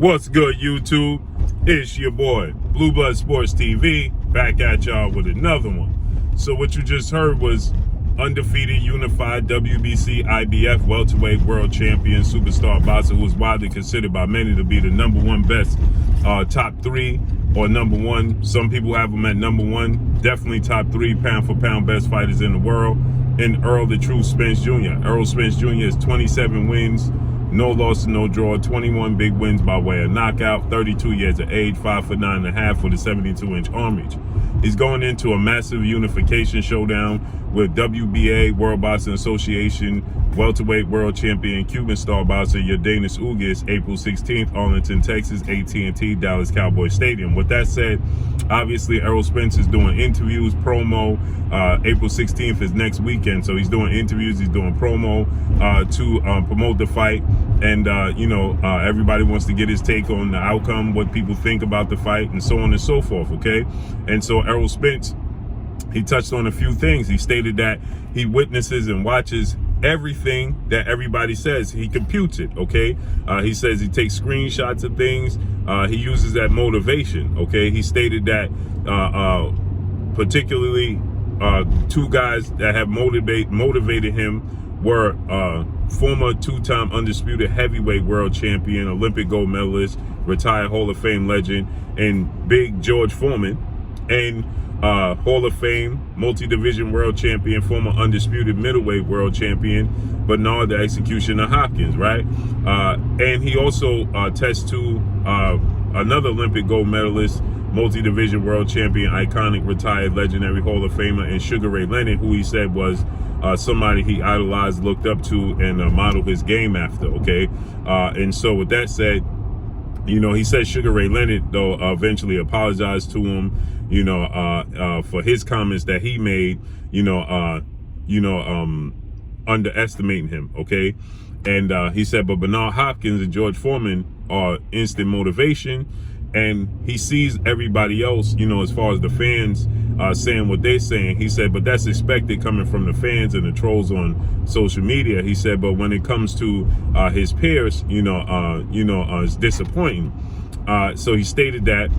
What's good, YouTube? It's your boy, Blue Blood Sports TV, back at y'all with another one. So what you just heard was undefeated, unified WBC IBF welterweight world champion superstar boxer, who is widely considered by many to be the #1 best, top 3 or #1. Some people have him at #1. Definitely top 3 pound for pound best fighters in the world. And Errol the True Spence Jr. Errol Spence Jr. has 27 wins, no loss and no draw, 21 big wins by way of knockout, 32 years of age, 5'9.5" with a 72-inch arm reach. He's going into a massive unification showdown with WBA, World Boxing Association, welterweight world champion, Cuban star boxer YORDENIS UGAS, April 16th, Arlington, Texas, AT&T Dallas Cowboy Stadium. With that said, obviously Errol Spence is doing interviews, promo. April 16th is next weekend, so he's doing interviews, he's doing promo to promote the fight. And everybody wants to get his take on the outcome, what people think about the fight, and so on and so forth, okay? And so Errol Spence, he touched on a few things. He stated that he witnesses and watches everything that everybody says. He computes it, okay? He says he takes screenshots of things. He uses that motivation, okay? He stated that particularly 2 guys that have motivated him were former 2-time undisputed heavyweight world champion, Olympic gold medalist, retired Hall of Fame legend, and Big George Foreman, and Hall of Fame multi-division world champion, former undisputed middleweight world champion, Bernard the Executioner Hopkins, right? And he also tests to another Olympic gold medalist, multi-division world champion, iconic retired legendary Hall of Famer, and Sugar Ray Leonard, who he said was somebody he idolized, looked up to, and modeled his game after, okay? And so with that said, he said Sugar Ray Leonard, though, eventually apologized to him, for his comments that he made, underestimating him, okay? And he said, but Bernard Hopkins and George Foreman are instant motivation, and he sees everybody else, as far as the fans saying what they're saying. He said, but that's expected coming from the fans and the trolls on social media. He said, but when it comes to his peers, it's disappointing. So he stated that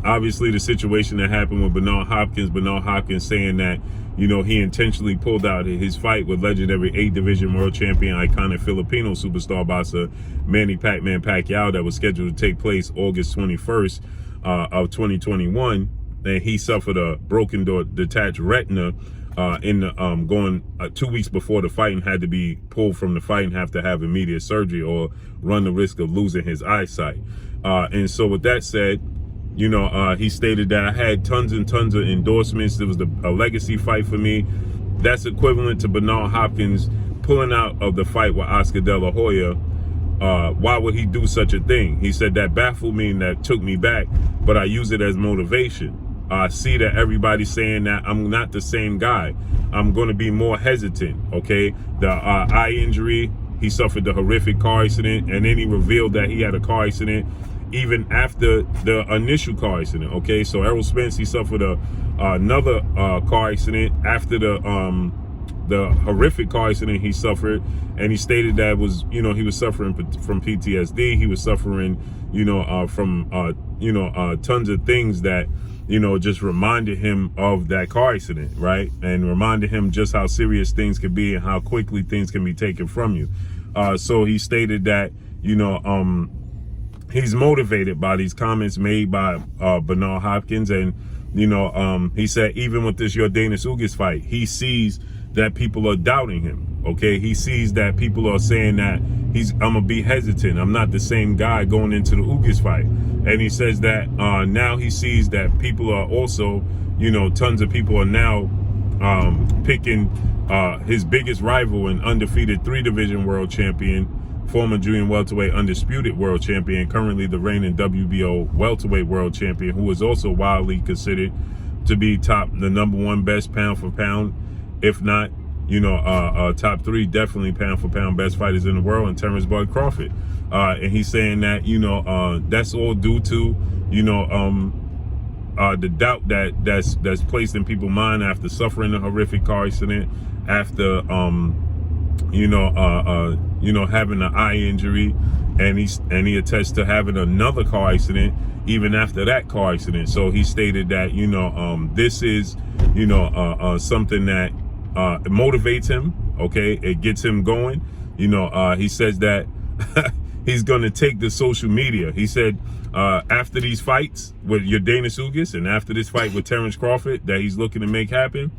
obviously the situation that happened with Bernard Hopkins saying that, he intentionally pulled out his fight with legendary 8-division world champion, iconic Filipino superstar boxer Manny Pac-Man Pacquiao, that was scheduled to take place August 21st of 2021. And he suffered a broken detached retina in the going 2 weeks before the fight, and had to be pulled from the fight and have to have immediate surgery or run the risk of losing his eyesight. And so with that said, he stated that I had tons and tons of endorsements. It was a legacy fight for me. That's equivalent to Bernard Hopkins pulling out of the fight with Oscar De La Hoya. Why would he do such a thing? He said that baffled me and that took me back, but I use it as motivation. I see that everybody's saying that I'm not the same guy. I'm going to be more hesitant, okay? The eye injury, he suffered the horrific car accident, and then he revealed that he had a car accident even after the initial car accident, okay? So Errol Spence, he suffered another car accident after the horrific car accident he suffered, and he stated that was, he was suffering from PTSD. He was suffering, from tons of things that, just reminded him of that car accident, right? And reminded him just how serious things can be and how quickly things can be taken from you. So he stated that, he's motivated by these comments made by Bernard Hopkins. And, he said even with this YORDENIS UGAS fight, he sees that people are doubting him, okay? He sees that people are saying that I'm gonna be hesitant. I'm not the same guy going into the UGAS fight. And he says that now he sees that people are also, tons of people are now picking his biggest rival and undefeated 3-division world champion, former junior welterweight undisputed world champion, currently the reigning WBO welterweight world champion, who is also widely considered to be the #1 best pound for pound, if not, top 3 definitely pound for pound best fighters in the world, and Terence Crawford. And he's saying that, that's all due to, the doubt that's placed in people's mind after suffering a horrific car accident, after having an eye injury, and he attests to having another car accident even after that car accident. So he stated that, you know, this is, you know, something that motivates him. Okay, it gets him going. You know, he says that he's going to take the social media. He said after these fights with YORDENIS UGAS and after this fight with Terence Crawford that he's looking to make happen,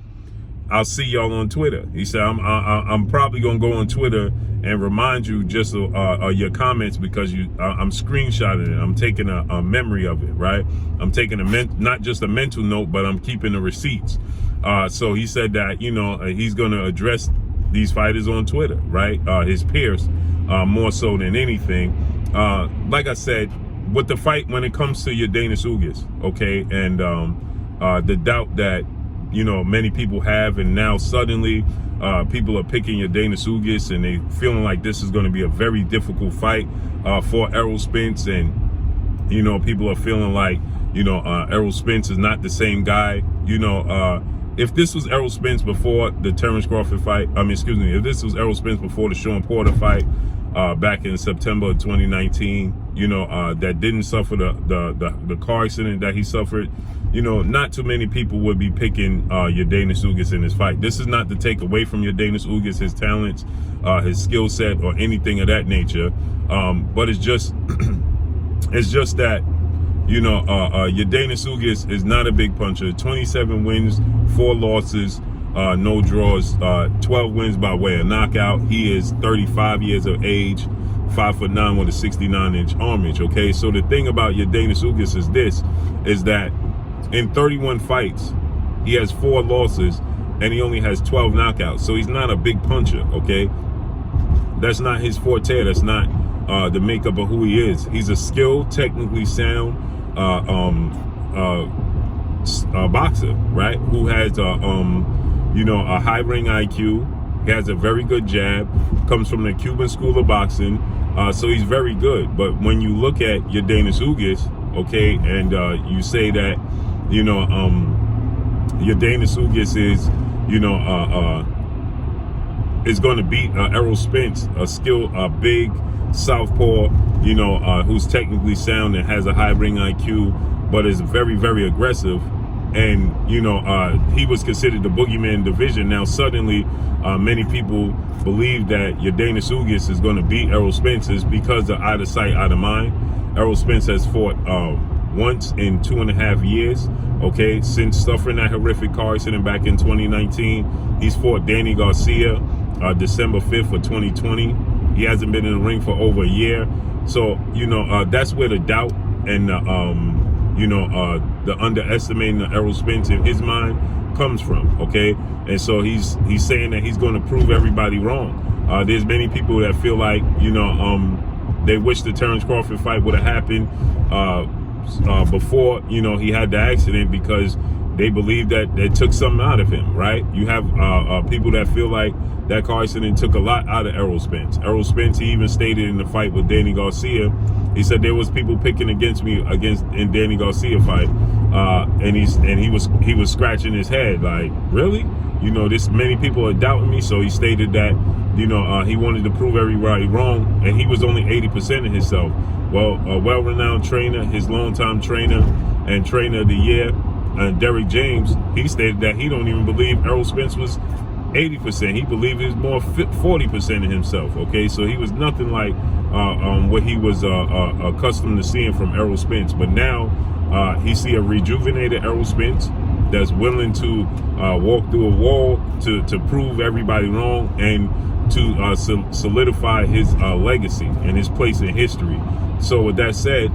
I'll see y'all on Twitter. He said, I'm probably going to go on Twitter and remind you just your comments, because I'm screenshotting it. I'm taking a memory of it, right? I'm taking not just a mental note, but I'm keeping the receipts. So he said that, you know, he's going to address these fighters on Twitter, right? His peers, more so than anything. Like I said, with the fight, when it comes to YORDENIS UGAS, okay, and the doubt that, you know, many people have, and now suddenly people are picking YORDENIS UGAS, and they feeling like this is going to be a very difficult fight for Errol Spence, and, you know, people are feeling like, you know, Errol Spence is not the same guy. You know, if this was Errol Spence before the Terence Crawford fight, if this was Errol Spence before the Sean Porter fight back in September of 2019, you know, that didn't suffer the car accident that he suffered, you know, not too many people would be picking YORDENIS UGAS in this fight. This is not to take away from YORDENIS UGAS, his talents, his skill set, or anything of that nature. But it's just, it's just that, you know, YORDENIS UGAS is not a big puncher. 27 wins, 4 losses, no draws, 12 wins by way of knockout. He is 35 years of age, 5'9" with a 69-inch arm reach. Okay, so the thing about YORDENIS UGAS is that in 31 fights, he has 4 losses and he only has 12 knockouts. So he's not a big puncher. Okay, that's not his forte. That's not the makeup of who he is. He's a skilled, technically sound boxer, right? Who has you know, a high ring IQ. He has a very good jab. Comes from the Cuban school of boxing, so he's very good. But when you look at YORDENIS UGAS, okay, and you say that, you know, YORDENIS UGAS is, you know, is going to beat Errol Spence, a big southpaw, you know, who's technically sound and has a high ring IQ, but is very, very aggressive. And, you know, he was considered the boogeyman division. Now, suddenly, many people believe that YORDENIS UGAS is going to beat Errol Spence because of out of sight, out of mind. Errol Spence has fought once in 2.5 years, okay, since suffering that horrific car accident back in 2019. He's fought Danny Garcia December 5th of 2020. He hasn't been in the ring for over a year. So, you know, that's where the doubt and you know, the underestimating of Errol Spence in his mind comes from, okay? And so he's saying that he's going to prove everybody wrong. There's many people that feel like, you know, they wish the Terence Crawford fight would have happened before, you know, he had the accident, because they believe that it took something out of him, right? You have people that feel like that car accident took a lot out of Errol Spence. Errol Spence, he even stated in the fight with Danny Garcia, he said there was people picking against me in Danny Garcia fight, and he was scratching his head like, really? You know, this many people are doubting me. So he stated that, you know, he wanted to prove everybody wrong, and he was only 80% of himself. Well, a well-renowned trainer, his longtime trainer and trainer of the year, Derek James, he stated that he don't even believe Errol Spence was 80%. He believed he was more 40% of himself. Okay, so he was nothing like what he was accustomed to seeing from Errol Spence. But now he see a rejuvenated Errol Spence that's willing to walk through a wall to prove everybody wrong, and to solidify his legacy and his place in history. So with that said,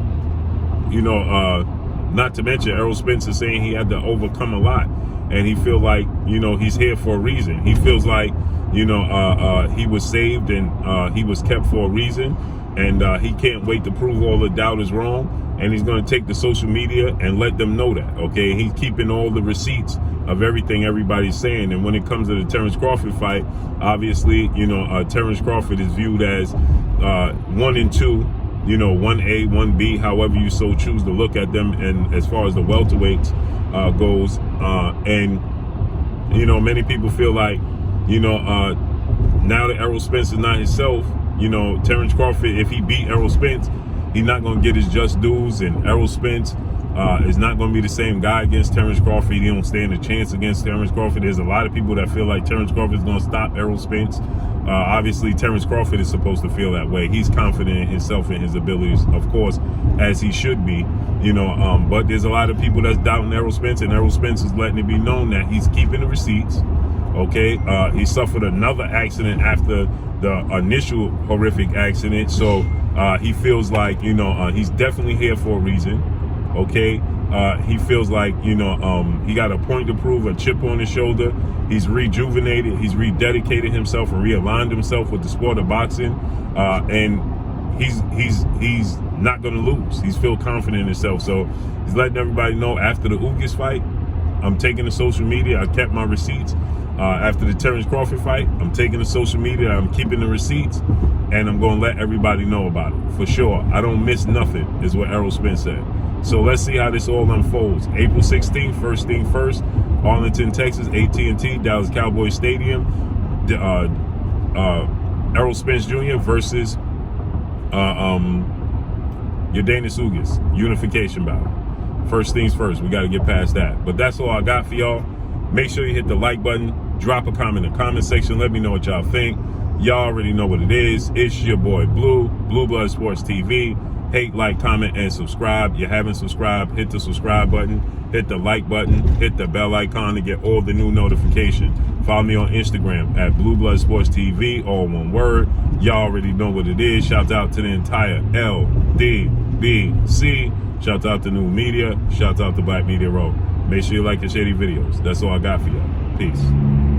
you know, not to mention Errol Spence is saying he had to overcome a lot, and he feel like, you know, he's here for a reason. He feels like, you know, he was saved and he was kept for a reason, and he can't wait to prove all the doubters wrong. And he's going to take the social media and let them know that, okay? He's keeping all the receipts of everything everybody's saying. And when it comes to the Terence Crawford fight, obviously, you know, Terence Crawford is viewed as 1 and 2, you know, 1A, 1B, however you so choose to look at them. And as far as the welterweights goes, and, you know, many people feel like, you know, now that Errol Spence is not himself, you know, Terence Crawford, if he beat Errol Spence, he's not going to get his just dues, and Errol Spence is not going to be the same guy against Terence Crawford. He don't stand a chance against Terence Crawford. There's a lot of people that feel like Terence Crawford is going to stop Errol Spence. Obviously, Terence Crawford is supposed to feel that way. He's confident in himself and his abilities, of course, as he should be, you know, but there's a lot of people that's doubting Errol Spence, and Errol Spence is letting it be known that he's keeping the receipts. Okay, he suffered another accident after the initial horrific accident, so he feels like, you know, he's definitely here for a reason. Okay, he feels like, you know, he got a point to prove, a chip on his shoulder. He's rejuvenated, he's rededicated himself and realigned himself with the sport of boxing, and he's not going to lose. He's feel confident in himself, so he's letting everybody know after the UGAS fight, I'm taking the social media. I kept my receipts. After the Terence Crawford fight, I'm taking the social media. I'm keeping the receipts, and I'm going to let everybody know about it for sure. I don't miss nothing, is what Errol Spence said. So let's see how this all unfolds. April 16th, first thing first, Arlington, Texas, AT&T, Dallas Cowboys Stadium. Errol Spence Jr. versus Yordenis UGAS, unification battle. First things first, we got to get past that. But that's all I got for y'all. Make sure you hit the like button, drop a comment in the comment section, let me know what y'all think. Y'all already know what it is. It's your boy Blue Blood Sports TV. Hate, like, comment, and subscribe. You haven't subscribed, hit the subscribe button, hit the like button, hit the bell icon to get all the new notifications. Follow me on Instagram at Blue Blood Sports TV, all one word. Y'all already know what it is. Shout out to the entire LDBC. Shout out to New Media. Shout out to Black Media Row. Make sure you like the shady videos. That's all I got for y'all. Peace.